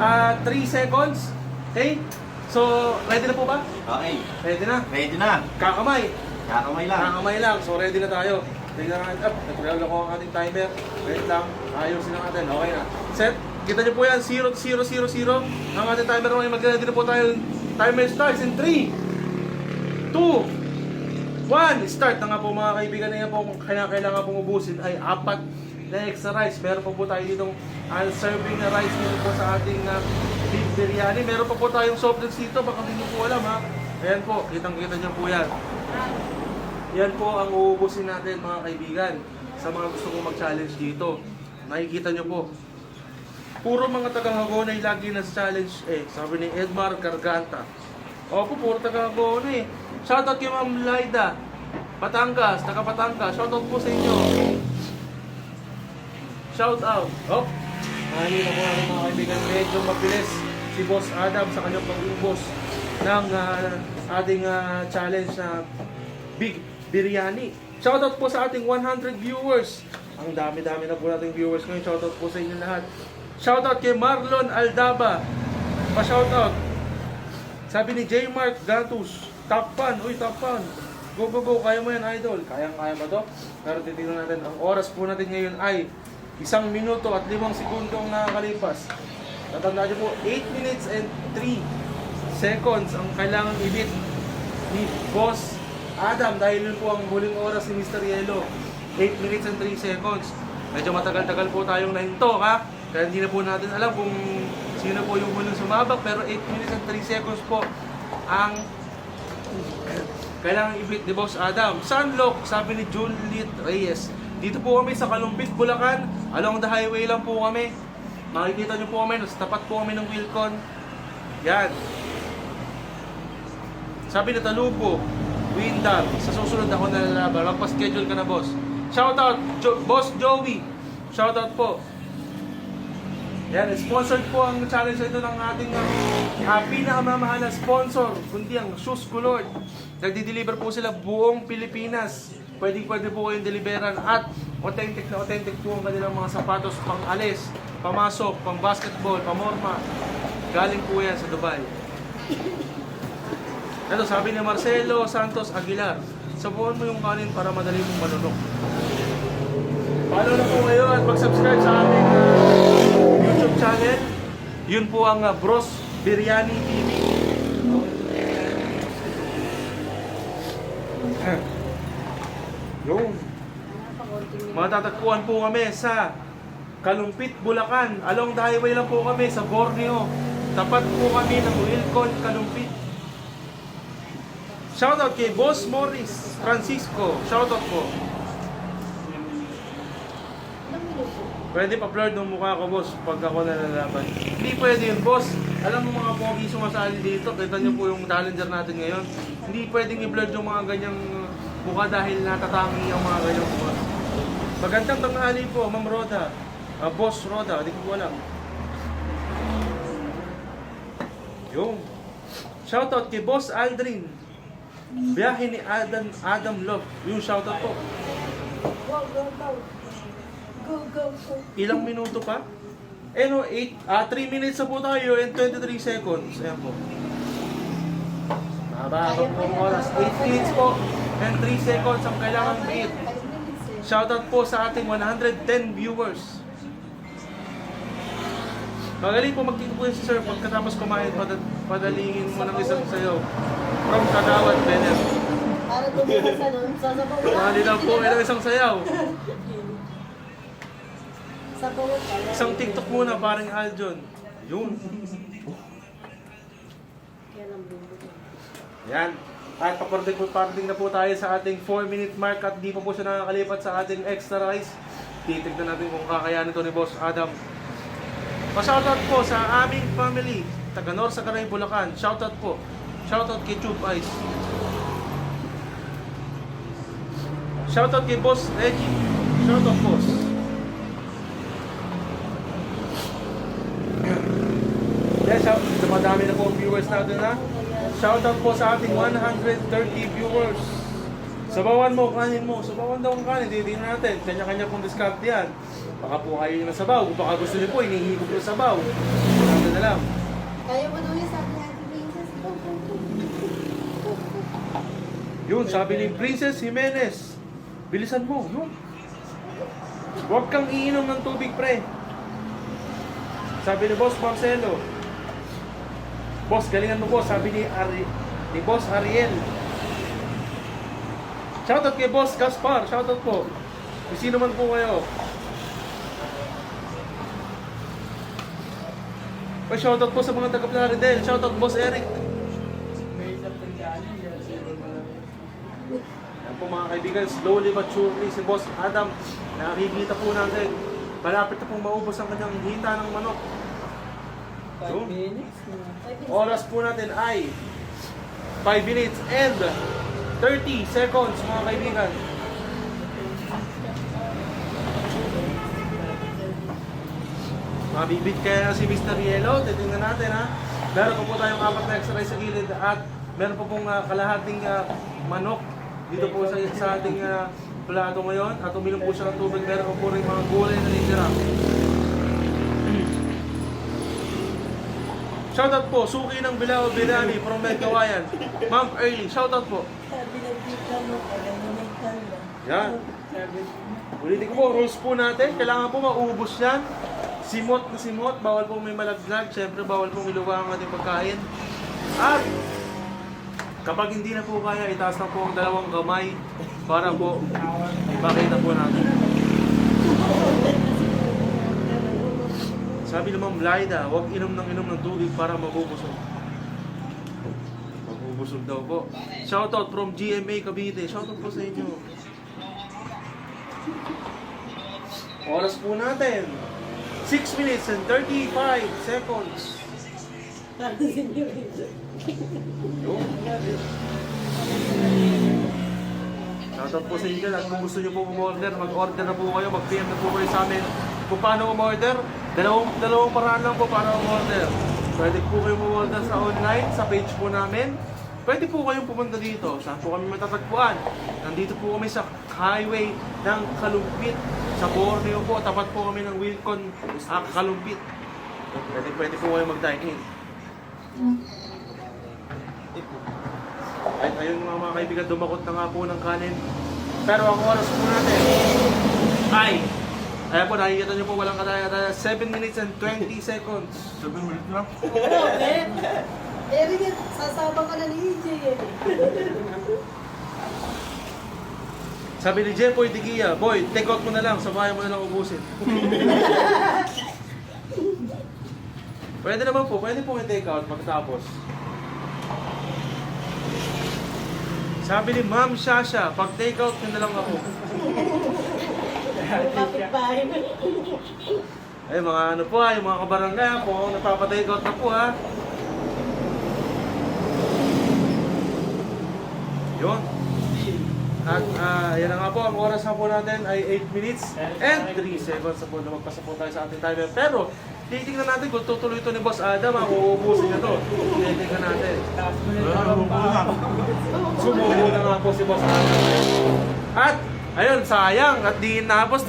3 seconds. Okay? So, ready na po ba? Okay. Ready na? Ready na. Kakamay. Kakamay lang. Kakamay lang. So, ready na tayo. Tignan natin. Nag-roll ako ang ating timer. Wait lang. Ayusin na natin. Okay na. Set. Kita niyo po yan. 0, 0, 0, 0. Ang ating timer ngayon. Mag-ready na po tayo. Timer starts in 3, 2, 1. Start na nga po mga kaibigan. Na yan po kailangan pong ubusin ay 4 na extra rice. Meron pa po tayo ditong serving na rice dito po sa ating beef biryani. Meron pa po tayong soft drinks dito. Baka hindi po alam ha. Ayan po. Kitang-kita niyo po yan. Yan po ang uubusin natin mga kaibigan. Sa mga gusto kong mag-challenge dito. Nakikita niyo po. Puro mga taga-Hagonay lagi na challenge sabi ni Edmar Garganta. Opo, puro taga-Hagonay. Shoutout kay Ma'am Laida. Batangas, taga-Batangas. Shoutout po sa inyo. Shoutout. Oh. Nakikita po natin mga kaibigan. Medyo mabilis si Boss Adam sa kanyang pag-ubos ng ating challenge na Big Biryani. Shoutout po sa ating 100 viewers. Ang dami-dami na po nating viewers ngayon. Shoutout po sa inyo lahat. Shoutout kay Marlon Aldaba. Pa-shoutout. Sabi ni J. Mark Gatus. Top fan. Uy, top fan. Go, go, go. Kaya mo yan, idol. Kaya ba to? Pero titignan natin. Ang oras po natin ngayon ay 1 minuto at 5 segundo ang nakakalipas. Tatandaan niyo po, 8 minutes and 3 seconds ang kailangan ibit ni Boss Adam dahil yun po ang huling oras ni Mr. Yellow. 8 minutes and 3 seconds. Medyo matagal-tagal po tayong nahinto ha. Kaya hindi na po natin alam kung sino po yung huling sumabak. Pero 8 minutes and 3 seconds po ang kailangan ibit ni Boss Adam. Sunlock, sabi ni Juliet Reyes. Dito po kami sa Kalumpit, Bulacan. Along the highway lang po kami. Makikita nyo po kami, nasa tapat po kami ng Wilcon. Yan. Sabi ni Talupo, Windar, sa susunod ako nalalaban. Magpa-schedule ka na, boss. Shoutout, Boss Joey. Shoutout po. Yan, sponsored po ang challenge ito ng ating pinakamamahal na sponsor, kundi ang Shoes Kulord. Nagdi-deliver po sila buong Pilipinas. Pwede po kayong deliveran at authentic po ang kanilang mga sapatos pang alis, pamasok, pang basketball, pamorma. Galing po yan sa Dubai. Ito, sabi ni Marcelo Santos Aguilar, sabuhan mo yung kanin para madali mong malunok. Follow na po kayo at mag-subscribe sa aming YouTube channel. Yun po ang Bros Biryani TV. Yung matatagpuan po kami sa Kalumpit, Bulacan. Along the highway lang po kami sa Borneo. Tapat po kami ng Wilcon, Kalumpit. Shoutout kay Boss Morris Francisco. Shoutout po. Pwede pa-blur ng mukha ko, boss, pag ako nalalaban. Hindi pwede yun, boss. Alam mo mga pogi sumasali dito, kita nyo po yung challenger natin ngayon. Hindi pwedeng i-blur yung mga ganyang mukha dahil natatangi ang mga ganyang mukha. Magandang tanghali po, Ma'am Roda. Boss Roda, hindi ko alam. Yung. Shoutout kay Boss Aldrin. Biyahe ni Adam Love. Yung shoutout po. Go. Ilang minuto pa? No, 3 minutes na po tayo and 23 seconds. Ayan po. Mababang po oras. 8 minutes po and 3 seconds ang kailangan beat. Shoutout po sa ating 110 viewers. Magaling po magtito po si sir. Pagkatapos kumain, padalingin mo ng isang sayaw. From Kagawad, Benet. Para tumira sa nun, sasabaw na. Mahali na po ng isang sayaw. Sabaw ka. Isang TikTok muna, parang Aljon. Yun. Yan. At paparating na po tayo sa ating 4-minute mark at di pa po siya nakakalipat sa ating extra rice. Titignan natin kung kakayanin ito ni Boss Adam. Pa-shoutout po sa aming family, taga North Sagaray, Bulacan. Shoutout po. Shoutout kay Tube Ice. Shoutout kay Boss Reggie. Shoutout, boss. Yes, dumadami na po ang viewers natin ha. Shoutout po sa ating 130 viewers. Sabawan mo, kanin mo. Sabawan daw ang kanin. Titignan natin. Kanya-kanya pong discard yan. Baka po kayo yung nasabaw. Baka gusto niyo po, inihigop yung sabaw. Natin na lang. Yun, sabi ni Princess Jimenez. Bilisan mo, yun. Huwag kang iinom ng tubig, pre. Sabi ni Boss Marcelo. Boss, galingan mo, boss. Sabi ni Boss Ariel. Shoutout kay Boss Gaspar. Shoutout po. Kung sino man po kayo. O, shoutout po sa mga taga-Plaridel. Shoutout Boss Eric. Yan po mga kaibigan, slowly but surely si Boss Adam, nakikita po natin, malapit na pong maubos ang kanyang hita ng manok. 5 minutes. Oras po natin ay 5 minutes and 30 seconds mga kaibigan. Mabibit kaya si Mr. Yellow, titingnan natin ha. Meron po tayong 4 na extra rice sa gilid at meron po pong kalahating manok dito po sa ating plato ngayon. At uminom po siya ng tubig, meron po rin mga gulay na nitira. Shoutout po, Suki ng Bilao Birani from Megkawayan. Ma'am Early, shoutout po. Sabi ng tita mo, kaya naman Yan. Ulitin ko po, rules po natin. Kailangan po maubos yan. Simot na simot, bawal pong may malaglag. Siyempre, bawal pong iluwa ang ating pagkain. At kapag hindi na po kaya, itaas na po ang dalawang kamay para po ipakita po natin. Sabi ni Ma'am Laida, huwag inom ng tubig para mabubusog. Mabubusog daw po. Shoutout from GMA Cavite. Shoutout po sa inyo. Oras po natin. 6 minutes and 35 seconds. Para sa inyo. Yun. Shoutout po sa inyo dyan. At kung gusto nyo po umorder, mag-order na po kayo, mag-PM na po kayo sa amin. Kung paano umorder, dalawang paraan lang po para umorder. Pwede po kayo umorder sa online, sa page po namin. Pwede po kayong pumunta dito. Saan po kami matatagpuan? Nandito po kami sa highway ng Kalumpit. Sa Borneo po, tapat po kami ng Wilcon Kalumpit. Pwede po kayo mag-dine in. At ayun mga kaibigan, dumakot na nga po ng kanin. Pero ang oras po natin ay, ayan po, nakikita nyo po walang kataya-taya, 7 minutes and 20 seconds. 7 minutes lang? Oo, Ben. Eric, sasabang ka na ni EJ eh. Sabi ni Jepoy Digia, boy, take out mo na lang, sabayan mo na lang ubusin. Pwede naman po, pwede po i-take out pagkatapos. Sabi ni Ma'am Shasha, pag take out nyo na lang ako. Kapit-bahay na. Ay mga ano po ha, yung mga kabarangay po, nagpapa-take out na po ha. Yun. At yan na nga po, ang oras na po natin ay 8 minutes and 3 seconds na po na magpasa po tayo sa ating timer. Pero, titignan natin kung tutuloy ito ni Boss Adam, uubusin niya ito. Titignan natin. Sumubo na nga po si Boss Adam. At, ayun, sayang. At di napos,